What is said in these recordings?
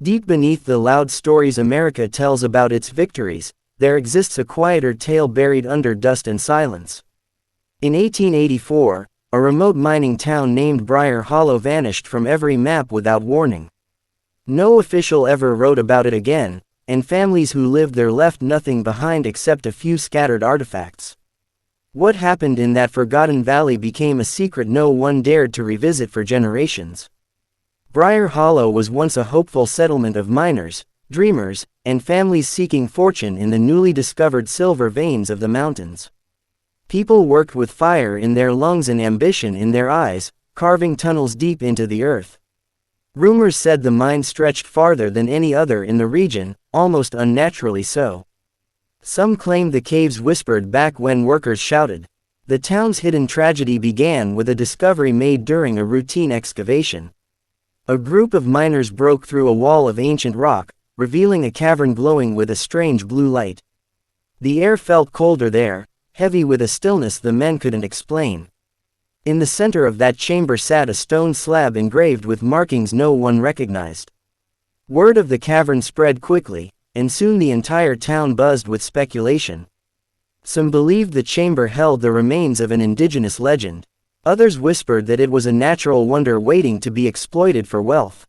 Deep beneath the loud stories America tells about its victories, there exists a quieter tale buried under dust and silence. In 1884, a remote mining town named Briar Hollow vanished from every map without warning. No official ever wrote about it again, and families who lived there left nothing behind except a few scattered artifacts. What happened in that forgotten valley became a secret no one dared to revisit for generations. Briar Hollow was once a hopeful settlement of miners, dreamers, and families seeking fortune in the newly discovered silver veins of the mountains. People worked with fire in their lungs and ambition in their eyes, carving tunnels deep into the earth. Rumors said the mine stretched farther than any other in the region, almost unnaturally so. Some claimed the caves whispered back when workers shouted. The town's hidden tragedy began with a discovery made during a routine excavation. A group of miners broke through a wall of ancient rock, revealing a cavern glowing with a strange blue light. The air felt colder there, heavy with a stillness the men couldn't explain. In the center of that chamber sat a stone slab engraved with markings no one recognized. Word of the cavern spread quickly, and soon the entire town buzzed with speculation. Some believed the chamber held the remains of an indigenous legend. Others whispered that it was a natural wonder waiting to be exploited for wealth.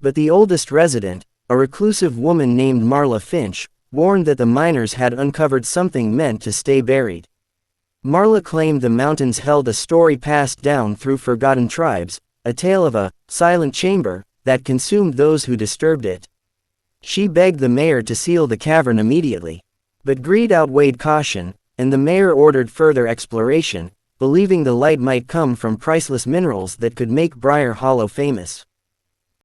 But the oldest resident, a reclusive woman named Marla Finch, warned that the miners had uncovered something meant to stay buried. Marla claimed the mountains held a story passed down through forgotten tribes, a tale of a silent chamber that consumed those who disturbed it. She begged the mayor to seal the cavern immediately. But greed outweighed caution, and the mayor ordered further exploration, believing the light might come from priceless minerals that could make Briar Hollow famous.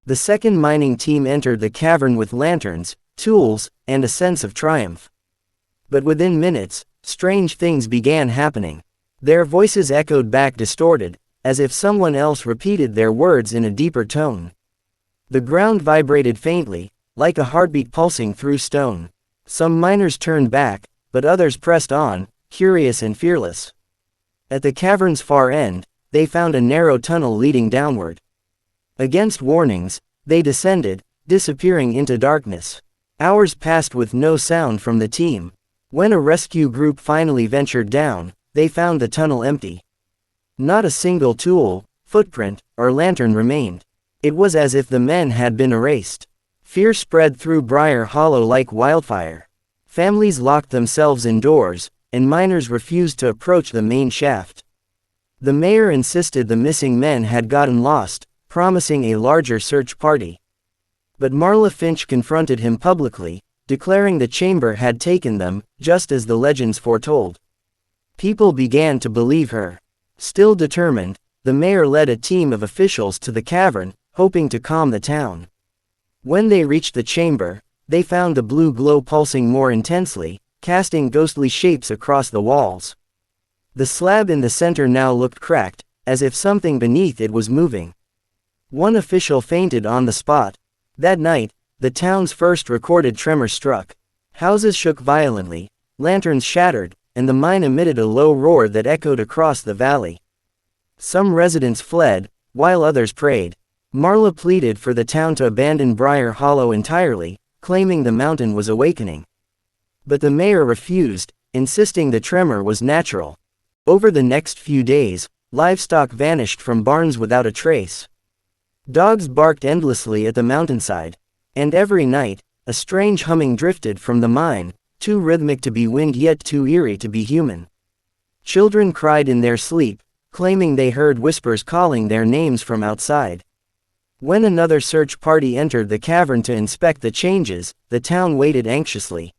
The second mining team entered the cavern with lanterns, tools, and a sense of triumph. But within minutes, strange things began happening. Their voices echoed back distorted, as if someone else repeated their words in a deeper tone. The ground vibrated faintly, like a heartbeat pulsing through stone. Some miners turned back, but others pressed on, curious and fearless. At the cavern's far end, they found a narrow tunnel leading downward. Against warnings, they descended, disappearing into darkness. Hours passed with no sound from the team. When a rescue group finally ventured down, they found the tunnel empty. Not a single tool, footprint, or lantern remained. It was as if the men had been erased. Fear spread through Briar Hollow like wildfire. Families locked themselves indoors, and miners refused to approach the main shaft. The mayor insisted the missing men had gotten lost, promising a larger search party. But Marla Finch confronted him publicly, declaring the chamber had taken them, just as the legends foretold. People began to believe her. Still determined, the mayor led a team of officials to the cavern, hoping to calm the town. When they reached the chamber, they found the blue glow pulsing more intensely, casting ghostly shapes across the walls. The slab in the center now looked cracked, as if something beneath it was moving. One official fainted on the spot. That night, the town's first recorded tremor struck. Houses shook violently, lanterns shattered, and the mine emitted a low roar that echoed across the valley. Some residents fled, while others prayed. Marla pleaded for the town to abandon Briar Hollow entirely, claiming the mountain was awakening. But the mayor refused, insisting the tremor was natural. Over the next few days, livestock vanished from barns without a trace. Dogs barked endlessly at the mountainside. And every night, a strange humming drifted from the mine, too rhythmic to be wind yet too eerie to be human. Children cried in their sleep, claiming they heard whispers calling their names from outside. When another search party entered the cavern to inspect the changes, the town waited anxiously.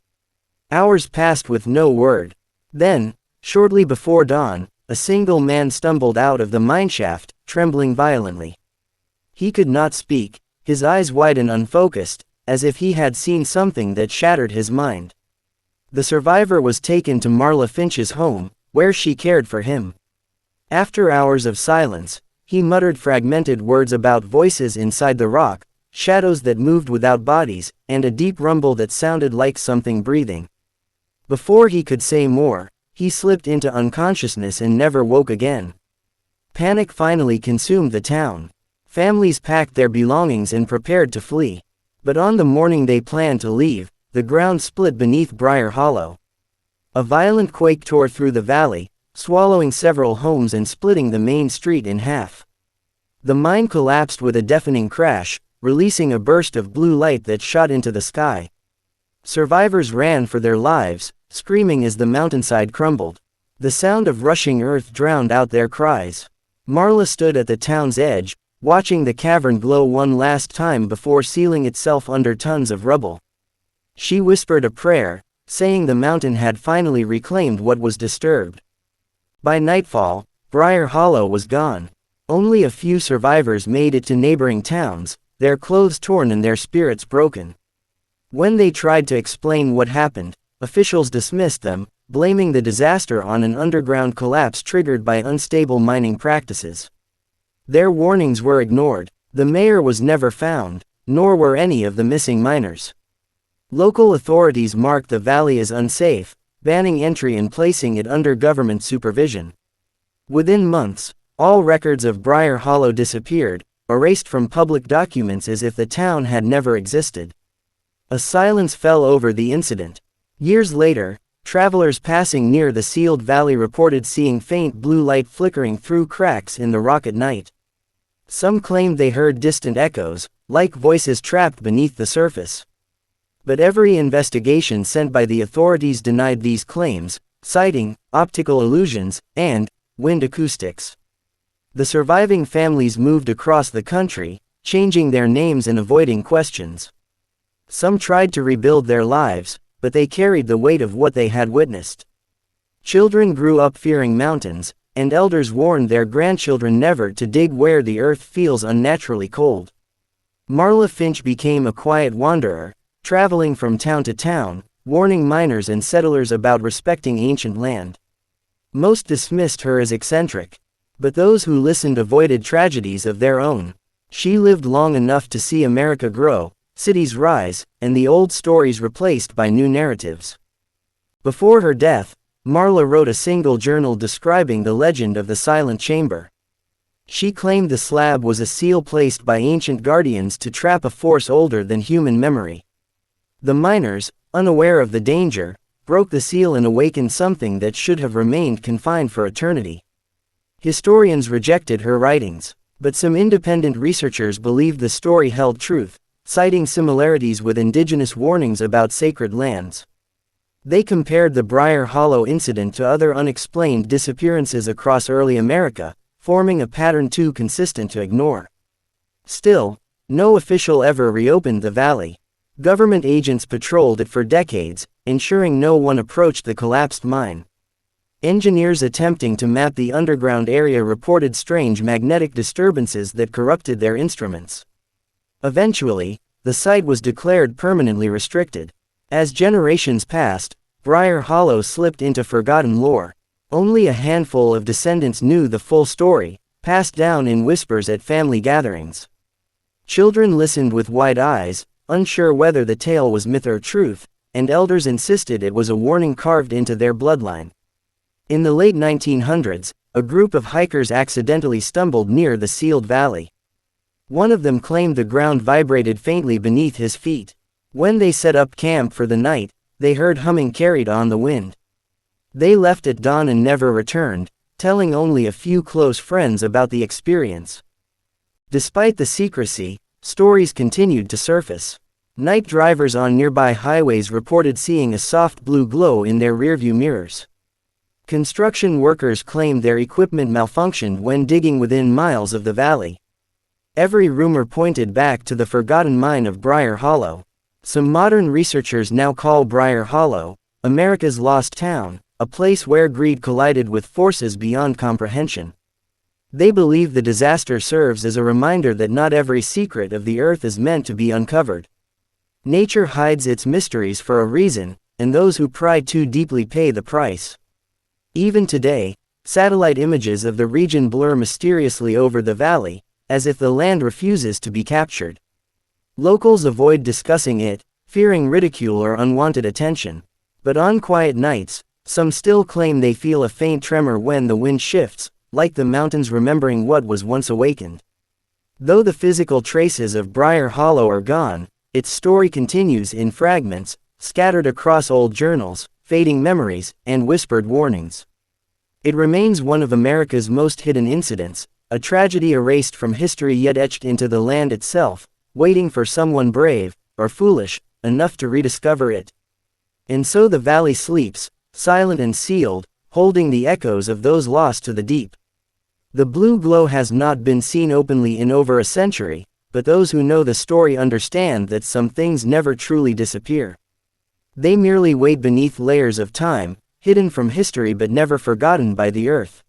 Hours passed with no word. Then, shortly before dawn, a single man stumbled out of the mineshaft, trembling violently. He could not speak, his eyes wide and unfocused, as if he had seen something that shattered his mind. The survivor was taken to Marla Finch's home, where she cared for him. After hours of silence, he muttered fragmented words about voices inside the rock, shadows that moved without bodies, and a deep rumble that sounded like something breathing. Before he could say more, he slipped into unconsciousness and never woke again. Panic finally consumed the town. Families packed their belongings and prepared to flee. But on the morning they planned to leave, the ground split beneath Briar Hollow. A violent quake tore through the valley, swallowing several homes and splitting the main street in half. The mine collapsed with a deafening crash, releasing a burst of blue light that shot into the sky. Survivors ran for their lives, screaming as the mountainside crumbled. The sound of rushing earth drowned out their cries. Marla stood at the town's edge, watching the cavern glow one last time before sealing itself under tons of rubble. She whispered a prayer, saying the mountain had finally reclaimed what was disturbed. By nightfall, Briar Hollow was gone. Only a few survivors made it to neighboring towns, their clothes torn and their spirits broken. When they tried to explain what happened, officials dismissed them, blaming the disaster on an underground collapse triggered by unstable mining practices. Their warnings were ignored. The mayor was never found, nor were any of the missing miners. Local authorities marked the valley as unsafe, banning entry and placing it under government supervision. Within months, all records of Briar Hollow disappeared, erased from public documents as if the town had never existed. A silence fell over the incident. Years later, travelers passing near the sealed valley reported seeing faint blue light flickering through cracks in the rock at night. Some claimed they heard distant echoes, like voices trapped beneath the surface. But every investigation sent by the authorities denied these claims, citing optical illusions and wind acoustics. The surviving families moved across the country, changing their names and avoiding questions. Some tried to rebuild their lives, but they carried the weight of what they had witnessed. Children grew up fearing mountains, and elders warned their grandchildren never to dig where the earth feels unnaturally cold. Marla Finch became a quiet wanderer, traveling from town to town, warning miners and settlers about respecting ancient land. Most dismissed her as eccentric, but those who listened avoided tragedies of their own. She lived long enough to see America grow, cities rise, and the old stories replaced by new narratives. Before her death, Marla wrote a single journal describing the legend of the Silent Chamber. She claimed the slab was a seal placed by ancient guardians to trap a force older than human memory. The miners, unaware of the danger, broke the seal and awakened something that should have remained confined for eternity. Historians rejected her writings, but some independent researchers believed the story held truth, citing similarities with indigenous warnings about sacred lands. They compared the Briar Hollow incident to other unexplained disappearances across early America, forming a pattern too consistent to ignore. Still, no official ever reopened the valley. Government agents patrolled it for decades, ensuring no one approached the collapsed mine. Engineers attempting to map the underground area reported strange magnetic disturbances that corrupted their instruments. Eventually, the site was declared permanently restricted. As generations passed, Briar Hollow slipped into forgotten lore. Only a handful of descendants knew the full story, passed down in whispers at family gatherings. Children listened with wide eyes, unsure whether the tale was myth or truth, and elders insisted it was a warning carved into their bloodline. In the late 1900s, a group of hikers accidentally stumbled near the sealed valley. One of them claimed the ground vibrated faintly beneath his feet. When they set up camp for the night, they heard humming carried on the wind. They left at dawn and never returned, telling only a few close friends about the experience. Despite the secrecy, stories continued to surface. Night drivers on nearby highways reported seeing a soft blue glow in their rearview mirrors. Construction workers claimed their equipment malfunctioned when digging within miles of the valley. Every rumor pointed back to the forgotten mine of Briar Hollow. Some modern researchers now call Briar Hollow America's lost town, a place where greed collided with forces beyond comprehension. They believe the disaster serves as a reminder that not every secret of the earth is meant to be uncovered. Nature hides its mysteries for a reason, and those who pry too deeply pay the price. Even today, satellite images of the region blur mysteriously over the valley, as if the land refuses to be captured. Locals avoid discussing it, fearing ridicule or unwanted attention. But on quiet nights, some still claim they feel a faint tremor when the wind shifts, like the mountains remembering what was once awakened. Though the physical traces of Briar Hollow are gone, its story continues in fragments, scattered across old journals, fading memories, and whispered warnings. It remains one of America's most hidden incidents, a tragedy erased from history yet etched into the land itself, waiting for someone brave, or foolish, enough to rediscover it. And so the valley sleeps, silent and sealed, holding the echoes of those lost to the deep. The blue glow has not been seen openly in over a century, but those who know the story understand that some things never truly disappear. They merely wait beneath layers of time, hidden from history but never forgotten by the earth.